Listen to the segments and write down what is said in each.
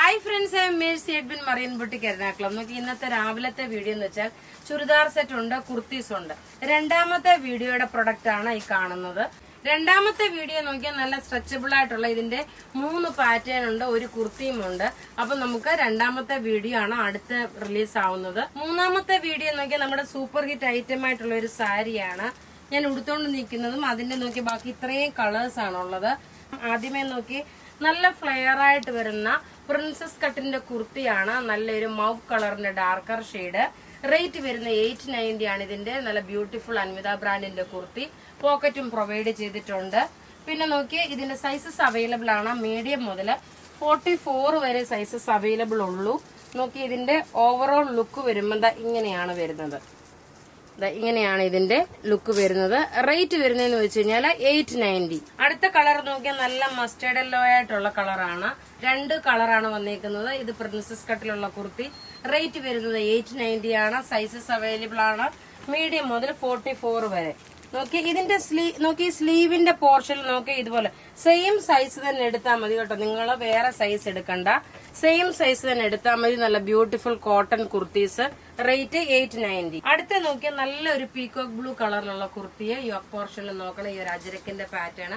Hi friends, Mercy Edwin മറിയൻ boutique Ernakulam. നമുക്ക് ഇന്നത്തെ രാവിലത്തെ വീഡിയോ എന്ന് വെച്ചാൽ ചുരിദാർ സെറ്റ് ഉണ്ട്, കുർത്തീസ് ഉണ്ട്. രണ്ടാമത്തെ വീഡിയോയുടെ പ്രൊഡക്റ്റ് ആണ് ഈ കാണുന്നത്. രണ്ടാമത്തെ വീഡിയോ നോക്കിയാൽ നല്ല സ്ട്രെച്ചബിൾ ആയിട്ടുള്ള ഇതിന്റെ 3 പാറ്റേൺ ഉണ്ട്, ഒരു കുർത്തിയും ഉണ്ട്. അപ്പൊ നമുക്ക് രണ്ടാമത്തെ വീഡിയോ ആണ് അടുത്ത് റിലീസ് ആവുന്നത്. മൂന്നാമത്തെ വീഡിയോ നോക്കിയാൽ നമ്മുടെ സൂപ്പർ ഹിറ്റ് ഐറ്റം ആയിട്ടുള്ള ഒരു സാരിയാണ് ഞാൻ ഉടുത്തോണ്ട് നിൽക്കുന്നതും. അതിന്റെ നോക്കി ബാക്കി ഇത്രയും കളേഴ്സ് ആണുള്ളത്. ആദ്യമേ നോക്കി നല്ല ഫ്ലെയർ ആയിട്ട് വരുന്ന പ്രിൻസസ് കട്ടിന്റെ കുർത്തിയാണ്. നല്ലൊരു മൗവ് കളറിന്റെ ഡാർക്കർ ഷെയ്ഡ്. റേറ്റ് വരുന്ന 890 ആണ് ഇതിന്റെ. നല്ല ബ്യൂട്ടിഫുൾ അൻവിത ബ്രാൻഡിന്റെ കുർത്തി. പോക്കറ്റും പ്രൊവൈഡ് ചെയ്തിട്ടുണ്ട്. പിന്നെ നോക്കി ഇതിന്റെ സൈസസ് അവൈലബിൾ ആണ്. മീഡിയം മുതൽ 44 വരെ സൈസസ് അവൈലബിൾ ഉള്ളൂ. നോക്കി ഇതിന്റെ ഓവറോൾ ലുക്ക് വരുമ്പോൾ ഇങ്ങനെയാണ് വരുന്നത്. ഇങ്ങനെയാണ് ഇതിന്റെ ലുക്ക് വരുന്നത്. റേറ്റ് വരുന്നതെന്ന് വെച്ച് കഴിഞ്ഞാൽ 890. അടുത്ത കളർ നോക്കിയാൽ നല്ല മസ്റ്റേർഡ് യെല്ലോ ആയിട്ടുള്ള കളറാണ്. 2 കളറാണ് വന്നേക്കുന്നത്. ഇത് പ്രിൻസസ് കട്ടിലുള്ള കുർത്തി. റേറ്റ് വരുന്നത് 890 ആണ്. സൈസസ് അവൈലബിൾ ആണ്. മീഡിയം മുതൽ 44 വരെ. നോക്കി ഇതിന്റെ സ്ലീവിന്റെ പോർഷൻ നോക്കി ഇതുപോലെ സെയിം സൈസ് തന്നെ എടുത്താൽ മതി കേട്ടോ. നിങ്ങൾ വേറെ സൈസ് എടുക്കണ്ട, സെയിം സൈസ് തന്നെ എടുത്താൽ മതി. നല്ല ബ്യൂട്ടിഫുൾ കോട്ടൺ കുർത്തീസ്. റേറ്റ് 890. അടുത്ത നോക്കിയാൽ നല്ലൊരു പീകോക്ക് ബ്ലൂ കളറിലുള്ള കുർത്തിയെ യോക്ക് പോർഷനിൽ നോക്കണം. ഈ ഒരു അജരക്കിന്റെ പാറ്റേൺ.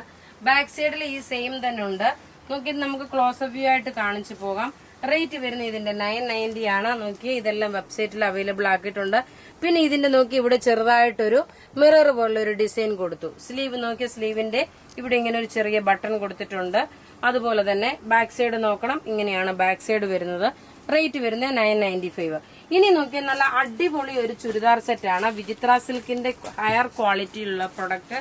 ബാക്ക് സൈഡിൽ ഈ സെയിം തന്നെ ഉണ്ട്. നോക്കി നമുക്ക് ക്ലോസ് വ്യൂ ആയിട്ട് കാണിച്ചു പോകാം. റേറ്റ് വരുന്നത് ഇതിന്റെ 990 ആണ്. നോക്കി ഇതെല്ലാം വെബ്സൈറ്റിൽ അവൈലബിൾ ആക്കിയിട്ടുണ്ട്. പിന്നെ ഇതിന്റെ നോക്കി ഇവിടെ ചെറുതായിട്ടൊരു മിറർ പോലുള്ള ഒരു ഡിസൈൻ കൊടുത്തു. സ്ലീവ് നോക്കിയ സ്ലീവിന്റെ ഇവിടെ ഇങ്ങനെ ഒരു ചെറിയ ബട്ടൺ കൊടുത്തിട്ടുണ്ട്. അതുപോലെ തന്നെ ബാക്ക് സൈഡ് നോക്കണം. ഇങ്ങനെയാണ് ബാക്ക് സൈഡ് വരുന്നത്. റേറ്റ് വരുന്നത് 995. ഇനി നോക്കിയാൽ നല്ല അടിപൊളി ഒരു ചുരിദാർ സെറ്റ് ആണ്. വിചിത്ര സിൽക്കിന്റെ ഹയർ ക്വാളിറ്റിയിലുള്ള പ്രൊഡക്റ്റ്.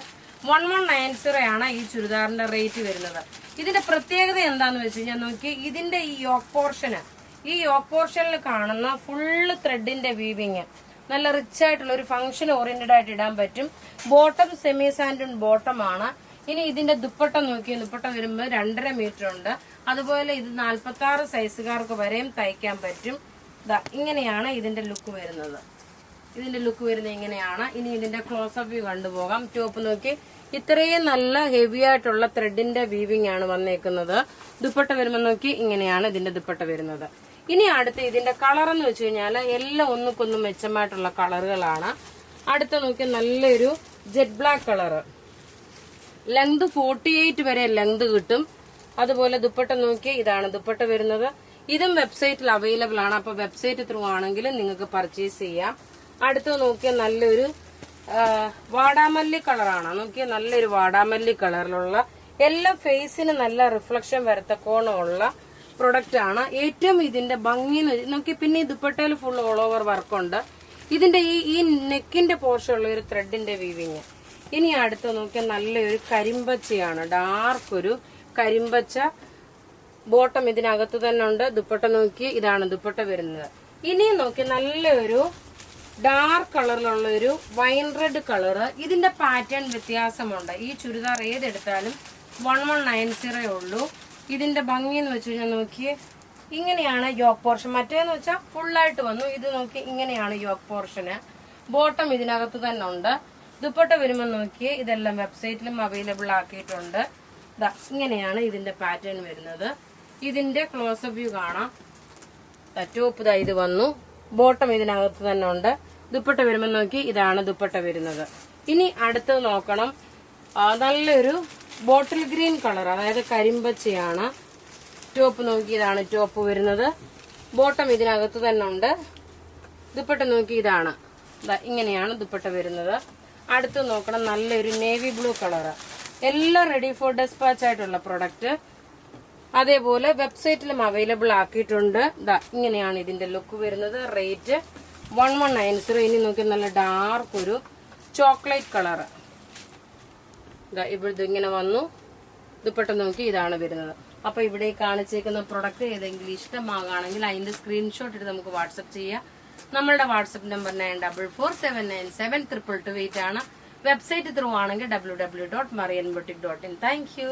1190 ആണ് ഈ ചുരിദാറിന്റെ റേറ്റ് വരുന്നത്. ഇതിന്റെ പ്രത്യേകത എന്താന്ന് വെച്ച് കഴിഞ്ഞാൽ നോക്കി ഇതിന്റെ ഈ യോക്ക് പോർഷനിൽ കാണുന്ന ഫുള്ള് ത്രെഡിന്റെ വീവിങ്. നല്ല റിച്ച് ആയിട്ടുള്ള ഒരു ഫംഗ്ഷൻ ഓറിയന്റഡ് ആയിട്ട് ഇടാൻ പറ്റും. ബോട്ടം സെമി സാൻഡൺ ബോട്ടം ആണ്. ഇനി ഇതിന്റെ ദുപ്പട്ട നോക്കി, ദുപ്പട്ട വരുമ്പോൾ 2.5 മീറ്റർ ഉണ്ട്. അതുപോലെ ഇത് 46 സൈസുകാർക്ക് വരെയും തയ്ക്കാൻ പറ്റും. ഇങ്ങനെയാണ് ഇതിന്റെ ലുക്ക് വരുന്നത്. ഇങ്ങനെയാണ്. ഇനി ഇതിന്റെ ക്ലോസപ്പ് വ്യൂ കണ്ടുപോകാം. ടോപ്പ് നോക്കി ഇത്രയും നല്ല ഹെവി ആയിട്ടുള്ള ത്രെഡിന്റെ വീവിംഗ് ആണ് വന്നേക്കുന്നത്. ദുപ്പട്ട വരുമ്പോൾ നോക്കി ഇങ്ങനെയാണ് ഇതിന്റെ ദുപ്പട്ട വരുന്നത്. ഇനി അടുത്ത് ഇതിന്റെ കളർ എന്ന് വെച്ച് കഴിഞ്ഞാൽ എല്ലാം ഒന്നുക്കൊന്നും മെച്ചമായിട്ടുള്ള കളറുകളാണ്. അടുത്ത നോക്കി നല്ലൊരു ജെറ്റ് ബ്ലാക്ക് കളറ്. ലെങ്ത് 48 വരെ ലെങ്ത് കിട്ടും. അതുപോലെ ദുപ്പട്ട നോക്കി ഇതാണ് ദുപ്പട്ട വരുന്നത്. ഇതും വെബ്സൈറ്റിൽ അവൈലബിൾ ആണ്. അപ്പൊ വെബ്സൈറ്റ് ത്രൂ ആണെങ്കിൽ നിങ്ങൾക്ക് പർച്ചേസ് ചെയ്യാം. അടുത്ത് നോക്കിയാൽ നല്ലൊരു വാടാമല്ലി കളറാണ്. നോക്കിയാൽ നല്ലൊരു വാടാമല്ലി കളറിലുള്ള എല്ലാ ഫേസിന് നല്ല റിഫ്ലക്ഷൻ വരത്തക്കോണമുള്ള പ്രൊഡക്റ്റ് ആണ്. ഏറ്റവും ഇതിന്റെ ഭംഗി നോക്കി. പിന്നെ ഈ ദുപ്പട്ടയിൽ ഫുൾ ഓൾ ഓവർ വർക്കുണ്ട്. ഇതിന്റെ ഈ നെക്കിന്റെ പോർഷൻ ഉള്ള ഒരു ത്രെഡിന്റെ വീവിങ്. ഇനി അടുത്ത് നോക്കിയാൽ നല്ലൊരു കരിമ്പച്ചയാണ്. ഡാർക്ക് ഒരു കരിമ്പച്ച ബോട്ടം ഇതിനകത്ത് തന്നെ ഉണ്ട്. ദുപ്പട്ട നോക്കി ഇതാണ് ദുപ്പട്ട വരുന്നത്. ഇനിയും നോക്കി നല്ലൊരു ഡാർക്ക് കളറിലുള്ള ഒരു വൈൻ റെഡ് കളറ്. ഇതിന്റെ പാറ്റേൺ വ്യത്യാസമുണ്ട്. ഈ ചുരിദാർ ഏതെടുത്താലും 1190 ഉള്ളൂ. ഇതിന്റെ ഭംഗി എന്ന് വെച്ച് കഴിഞ്ഞാൽ നോക്കിയേ ഇങ്ങനെയാണ് യോക്ക് പോർഷൻ. മറ്റേന്ന് വെച്ചാൽ ഫുള്ളായിട്ട് വന്നു. ഇത് നോക്കി ഇങ്ങനെയാണ് യോക്ക് പോർഷന്. ബോട്ടം ഇതിനകത്ത് തന്നെ ഉണ്ട്. ദുപ്പട്ട വരുമ്പോൾ നോക്കിയേ ഇതെല്ലാം വെബ്സൈറ്റിലും അവൈലബിൾ ആക്കിയിട്ടുണ്ട്. ഇങ്ങനെയാണ് ഇതിന്റെ പാറ്റേൺ വരുന്നത്. ഇതിന്റെ ക്ലോസപ്പ് വ്യൂ കാണാം. ടോപ്പ് ഇത് വന്നു. ബോട്ടം ഇതിനകത്ത് തന്നെ ഉണ്ട്. ദുപ്പട്ട വരുമ്പോൾ നോക്കി ഇതാണ് ദുപ്പട്ട വരുന്നത്. ഇനി അടുത്തത് നോക്കണം. നല്ലൊരു ബോട്ടിൽ ഗ്രീൻ കളർ, അതായത് കരിമ്പച്ചയാണ്. ടോപ്പ് നോക്കി ഇതാണ് ടോപ്പ് വരുന്നത്. ബോട്ടം ഇതിനകത്ത് തന്നെ ഉണ്ട്. ദുപ്പട്ട നോക്കി ഇതാണ്. ഇങ്ങനെയാണ് ദുപ്പട്ട വരുന്നത്. അടുത്ത് നോക്കണം നല്ലൊരു നേവി ബ്ലൂ കളറ്. എല്ലാം റെഡി ഫോർ ഡെസ്പാച്ച് ആയിട്ടുള്ള പ്രൊഡക്റ്റ്. അതേപോലെ വെബ്സൈറ്റിലും അവൈലബിൾ ആക്കിയിട്ടുണ്ട്. ഇങ്ങനെയാണ് ഇതിന്റെ ലുക്ക് വരുന്നത്. റേറ്റ് 1190. ഇനി നോക്കി നല്ല ഡാർക്ക് ഒരു ചോക്ലേറ്റ് കളറ്. ഇവിടെ ഇങ്ങനെ വന്നു. ദുപ്പട്ട നോക്കി ഇതാണ് വരുന്നത്. അപ്പൊ ഇവിടെ കാണിച്ചേക്കുന്ന പ്രൊഡക്റ്റ് ഏതെങ്കിലും ഇഷ്ടമാകുകയാണെങ്കിൽ അതിന്റെ സ്ക്രീൻഷോട്ട് എടുത്ത് നമുക്ക് വാട്സപ്പ് ചെയ്യാം. നമ്മളുടെ വാട്സപ്പ് നമ്പർ 9447972228 ആണ്. വെബ്സൈറ്റ് ത്രൂ ആണെങ്കിൽ www.marianboutique.in. Thank you.